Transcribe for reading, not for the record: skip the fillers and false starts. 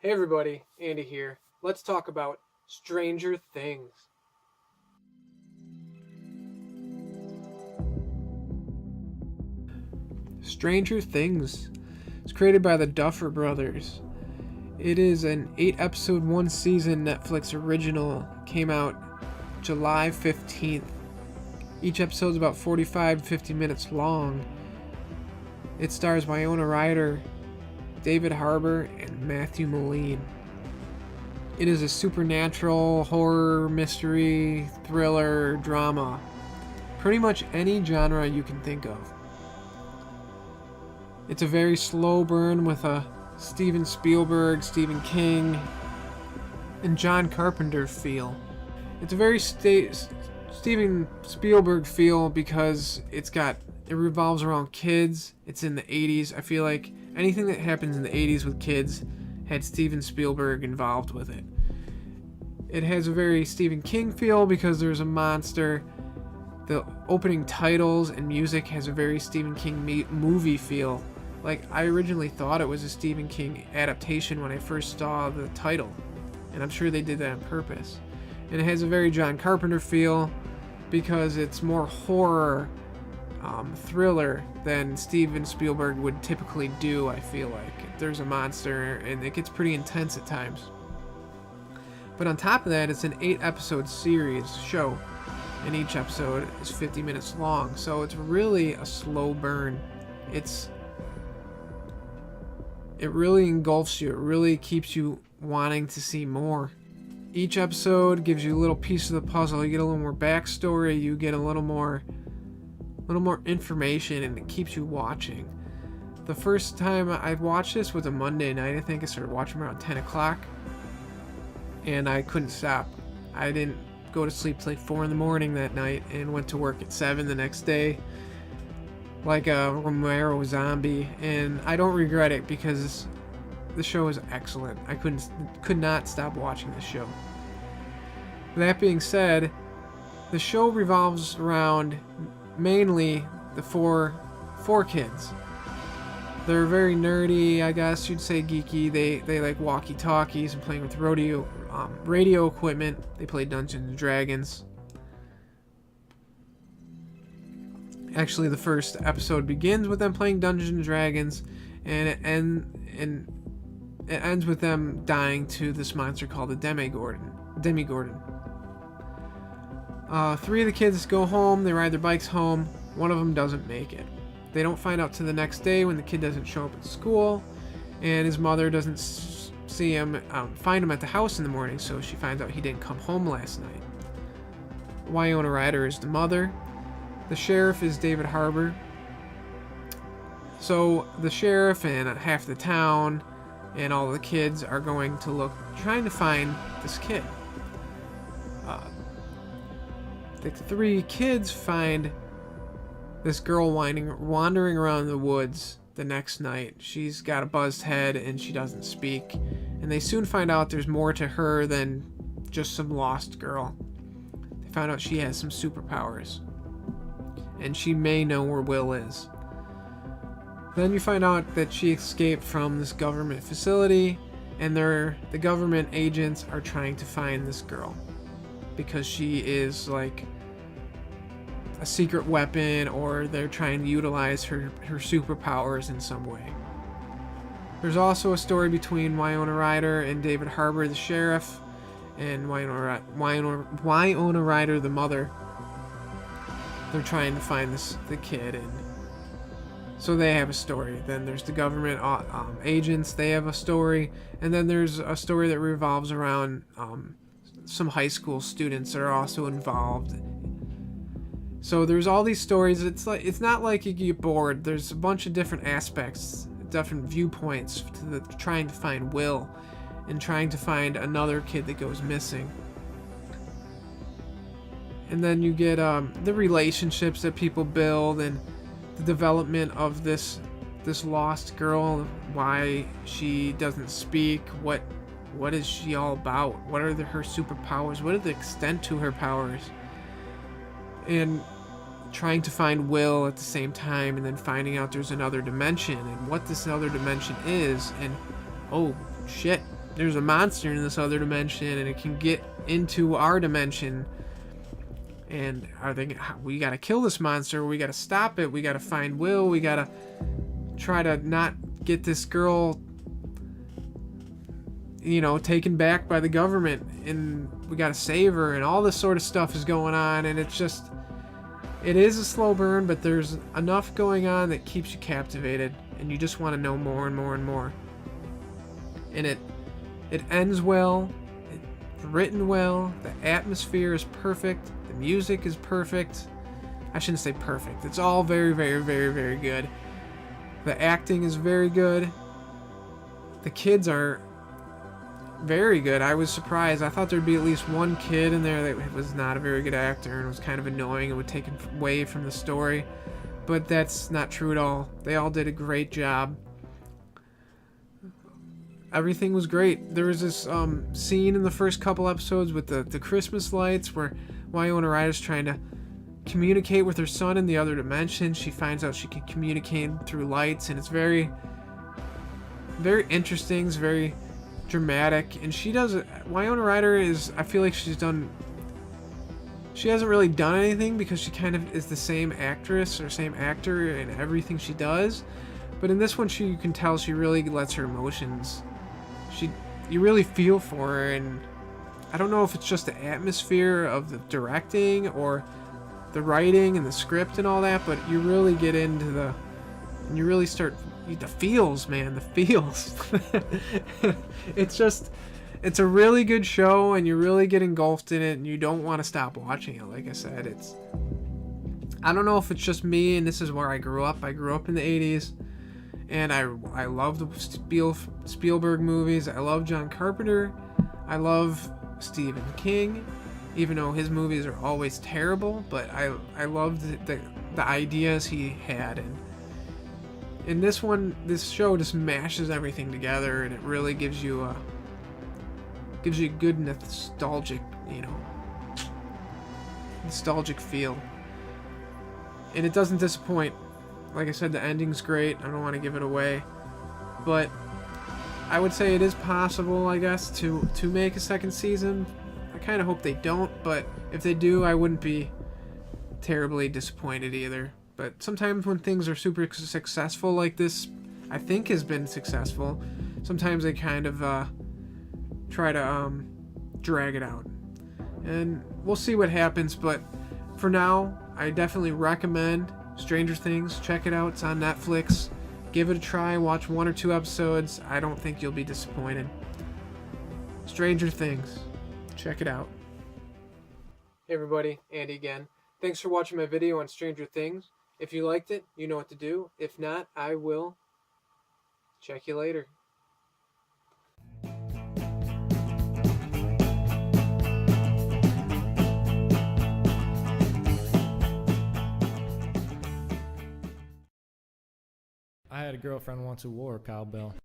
Hey everybody, Andy here. Let's talk about Stranger Things. Stranger Things is created by the Duffer Brothers. It is an 8-episode, 1-season Netflix original. Came out July 15th. Each episode is about 45 to 50 minutes long. It stars Winona Ryder, David Harbour, and Matthew Modine. It is a supernatural, horror, mystery, thriller, drama. Pretty much any genre you can think of. It's a very slow burn with a Steven Spielberg, Stephen King, and John Carpenter feel. It's a very Steven Spielberg feel because it revolves around kids. It's in the 80s. I feel like anything that happens in the 80s with kids had Steven Spielberg involved with it. It has a very Stephen King feel because there's a monster. The opening titles and music has a very Stephen King movie feel. Like, I originally thought it was a Stephen King adaptation when I first saw the title, and I'm sure they did that on purpose. And it has a very John Carpenter feel because it's more horror, thriller than Steven Spielberg would typically do. I feel like there's a monster and it gets pretty intense at times. But on top of that, it's an 8-episode series show, and each episode is 50 minutes long, so it's really a slow burn. It really engulfs you. It really keeps you wanting to see more. Each episode gives you a little piece of the puzzle. You get a little more backstory. You get a little more information, and it keeps you watching. The first time I watched this was a Monday night. I think I started watching around 10 o'clock, and I couldn't stop. I didn't go to sleep till like 4 in the morning that night and went to work at 7 the next day like a Romero zombie, and I don't regret it because the show is excellent. I could not stop watching the show. That being said, the show revolves around mainly the four kids. They're very nerdy, I guess you'd say geeky. They like walkie-talkies and playing with radio equipment. They play Dungeons and Dragons. Actually, the first episode begins with them playing Dungeons and Dragons, and it ends with them dying to this monster called the Demigorgon. 3 of the kids go home. They ride their bikes home. One of them doesn't make it. They don't find out till the next day when the kid doesn't show up at school, and his mother doesn't find him at the house in the morning, so she finds out he didn't come home last night. Winona Ryder is the mother. The sheriff is David Harbour. So the sheriff and half the town and all the kids are going to trying to find this kid. The 3 kids find this girl wandering around the woods the next night. She's got a buzzed head and she doesn't speak. And they soon find out there's more to her than just some lost girl. They find out she has some superpowers, and she may know where Will is. Then you find out that she escaped from this government facility, and the government agents are trying to find this girl because she is like a secret weapon, or they're trying to utilize her superpowers in some way. There's also a story between Winona Ryder and David Harbour, the sheriff, and Winona Ryder, the mother. They're trying to find the kid, and so they have a story. Then there's the government agents. They have a story, and then there's a story that revolves around some high school students that are also involved. So there's all these stories. It's not like you get bored. There's a bunch of different aspects, different viewpoints to trying to find Will and trying to find another kid that goes missing. And then you get the relationships that people build and the development of this lost girl, why she doesn't speak, what is she all about, what are her superpowers, what are the extent to her powers, and trying to find Will at the same time, and then finding out there's another dimension and what this other dimension is, and oh shit, there's a monster in this other dimension and it can get into our dimension. And are they? We gotta kill this monster. We gotta stop it. We gotta find Will. We gotta try to not get this girl, taken back by the government. And we gotta save her. And all this sort of stuff is going on. And it's just, it is a slow burn, but there's enough going on that keeps you captivated. And you just want to know more and more and more. And it ends well. It's written well. The atmosphere is perfect. The music is perfect. I shouldn't say perfect. It's all very, very, very, very good. The acting is very good. The kids are very good. I was surprised. I thought there'd be at least one kid in there that was not a very good actor and was kind of annoying and would take away from the story. But that's not true at all. They all did a great job. Everything was great. There was this scene in the first couple episodes with the Christmas lights where Winona Ryder's trying to communicate with her son in the other dimension. She finds out she can communicate through lights, and it's very, very interesting. It's very dramatic, and she does. Winona Ryder is. I feel like she hasn't really done anything because she kind of is the same actress or same actor in everything she does. But in this one, you can tell she really lets her emotions. You really feel for her, and I don't know if it's just the atmosphere of the directing or the writing and the script and all that, but you really get into and you really start the feels, man, the feels. It's a really good show, and you really get engulfed in it, and you don't want to stop watching it. Like I said, I don't know if it's just me, and this is where I grew up. I grew up in the 80s. And I love the Spielberg movies. I love John Carpenter. I love Stephen King, even though his movies are always terrible. But I love the ideas he had. And in this show just mashes everything together, and it really gives you a good nostalgic feel. And it doesn't disappoint. Like I said, the ending's great. I don't want to give it away. But I would say it is possible, I guess, to make a second season. I kind of hope they don't, but if they do, I wouldn't be terribly disappointed either. But sometimes when things are super successful like this, I think has been successful, sometimes they kind of try to drag it out. And we'll see what happens, but for now, I definitely recommend Stranger Things. Check it out. It's on Netflix. Give it a try. Watch 1 or 2 episodes. I don't think you'll be disappointed. Stranger Things. Check it out. Hey everybody, Andy again. Thanks for watching my video on Stranger Things. If you liked it, you know what to do. If not, I will check you later. I had a girlfriend once who wore a cowbell.